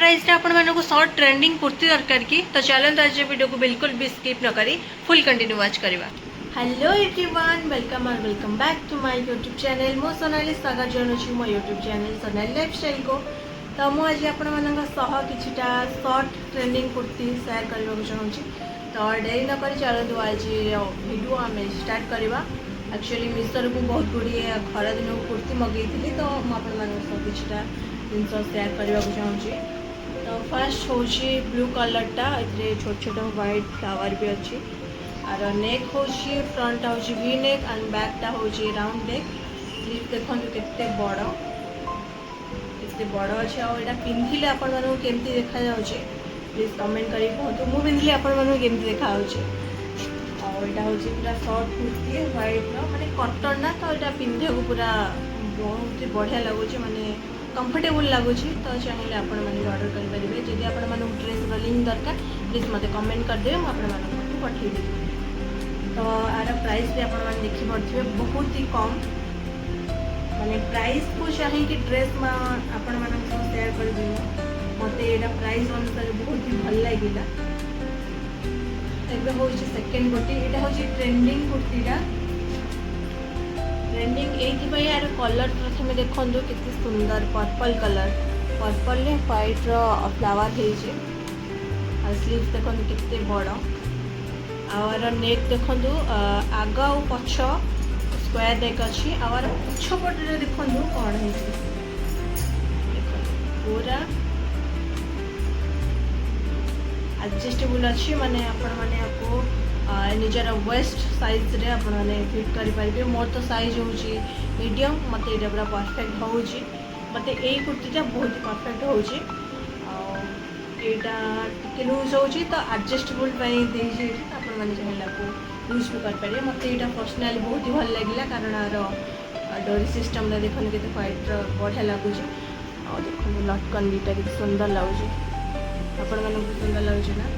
Price आपण मानक short trending kurti दरकार की तो चलते आज वीडियो को बिल्कुल भी स्किप न करी फुल कंटिन्यू वॉच करवा। हेलो एवरीवन, वेलकम और welcome back to my YouTube channel. मो सोनाली स्वागत जनाऊँ मो यूट्यूब चैनल सोनाली लाइफस्टाइल को। तो मुझे आपण मानक किछिटा शॉर्ट ट्रेंडिंग कुर्ती शेयर करने को चाहूँगी। तो डेरी न कर चलते आज वीडियो आम स्टार्ट करवा। एक्चुअली मिशोर को बहुत गुड़िए खरा दिन को कुर्ती मगेई तो मुझे किछिटा जिन शेयर करने को चाहूँगी। तो फास्ट हूँ ब्लू कलरटा ए छोट छोट व्हाइट फ्लावर भी अच्छी और नेक हूँ फ्रंट हूँ वी नेक एंड बैकटा हूँ राउंड नेक। स्लीव देखो केते बड़ अच्छे आटा पिंधिले आपण मानक केमती देखा जाउछे प्लीज कमेंट करी कहतु। मु पिंधिले आपण मानक केमती देखा जाउछे। और यहाँ हूँ पूरा शॉर्ट कुर्ती व्हाइट माने कॉटन ना, तो यहाँ पिंधे को पूरा बहुत बढ़िया लगुच माने कंफर्टेबल लगुच। तो चाहिए आपण मैंने ऑर्डर करेंगे। जदि आपण मानक ड्रेस लिंक दरकार प्लीज मत कमेंट करदे, मुझे पठेदेवी। तो यार प्राइस भी आपण मैंने देखी पड़े बहुत ही कम माने प्राइस को चाहिए ड्रेस में आपण मान शेयर कर मत यहाँ प्राइस अनुसार बहुत ही भल लगे। एबे हूँ सेकेंड गोटी यहाँ हूँ ट्रेंडिंग कुर्तीटा। ट्रेंडिंग ये यार कलर प्रथम देखो केते सुंदर पर्पल कलर, पर्पल ने व्हाइट फ्लावर है। स्लीव्स देखो केते बड़ और नेक देखो आग और पछ स्क्वायर नेक अच्छी और पछपटे देखो कौन है पूरा एडजस्टेबल अच्छी माने आपण माने आपको निजर वेस्ट साइज रे आपण माने फिट करि परिबे। मोर तो साइज होची मीडियम, मते एटा पूरा परफेक्ट होची। मते एई कुर्तीटा बहुत ही परफेक्ट होची। एटा टिके लूज होची तो एडजस्टेबल पई देई जे आपण माने चाहेला को यूज भी कर परिबे। मते एटा पर्सनली बहुत ही भल लागिला कारण आरो डोरी सिस्टम रे देखन केते व्हाइट बढ़िया लागुची। और देखो लटकन बीटा केते सुंदर लागुची, आपण माने सुंदर लागुची ना।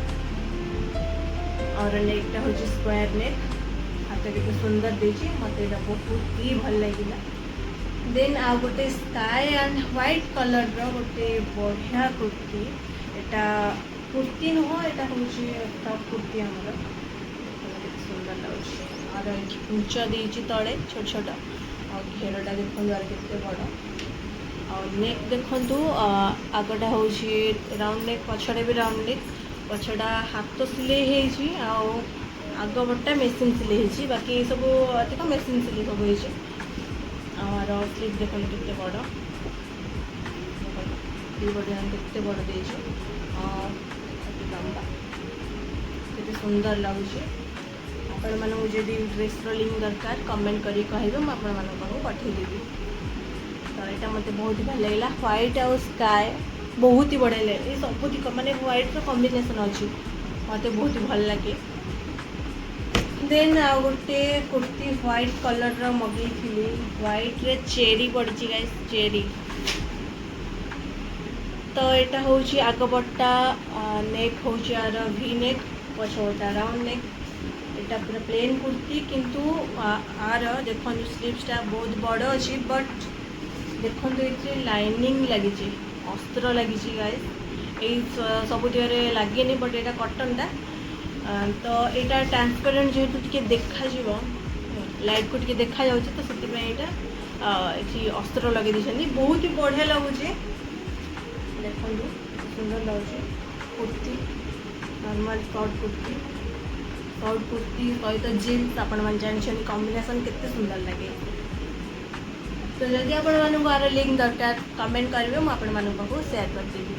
और नेकटा हूँ स्क्वायर नेक, हाथ के सुंदर देजी मत बहुत ही भल लगे। देन आ गोटे स्काई एंड व्हाइट कलर गोटे बढ़िया कुर्ती। यहाँ कुर्ती नुह यहाँ हूँ टॉप कुर्ती आमर सुंदर लगे। और उंच देती तले छोट छोट और घेरटा देखो यार केते बड़। और नेक देखु आगटा हूँ राउंड नेक, पछड़े भी राउंड नेक। पछड़ा हाथ सिलाई आग बटा मेसीन सिलाई, बाकी सब अधिक मेसीन सिलाई सब होती। और स्लीव देख के बड़ बढ़िया के बड़ दे लंबा के सुंदर लगुच। आपण मानक जदि ड्रेस लिंक दरकार कमेंट करी कहे मुझे पठेदेवी। तो यहाँ मत बहुत ही भल लगे। व्हाइट आउ स्काए बहुत ही बढ़िया लगे। सब माने व्हाइट रो कॉम्बिनेशन अच्छी मत बहुत ही भल लगे। देन आ गोटे कुर्ती व्हाइट कलर रो मगई थी। व्हाइट रे चेरी पड़ी गाइस, चेरी। तो यहाँ हूँ आगपटा नेक हूँ यार वी नेक, पछटा राउंड नेक। यहाँ पूरा प्लेन कुर्ती किंतु आर देखो स्लीव्सटा बहुत बड़ अच्छी। बट देखो ये लाइनिंग लगी, अस्त्र लगी गाइस। यही सब दिगरे लगे बट यहाँ कटनटा तो यहाँ ट्रांसपेरेंट जेहेतु टी देखा लाइट को टी देखा जाऊँ तो से अस्त्र लगे दी बहुत ही बढ़िया लगुच। देखो सुंदर लगुच कुर्ती नॉर्मल शॉर्ट कुर्ती सहित जीन्स आपण मैंने जानते कॉम्बिनेशन केते सुंदर लगे। तो जदि आपण मार लिंक दरकार कमेंट करेंगे मुझे शेयर करदेवी।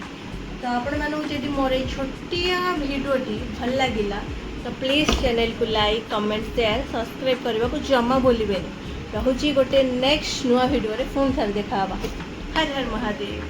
तो आपण मानक जदि मोर छोटिया भिडियोटी भल लगिला तो प्लीज़ चैनल को लाइक कमेंट शेयर सब्सक्राइब करने को जमा भूलें। रोचे गोटे नेक्स्ट नुआ भिडियो पुणी थे देखा। हर हर महादेव।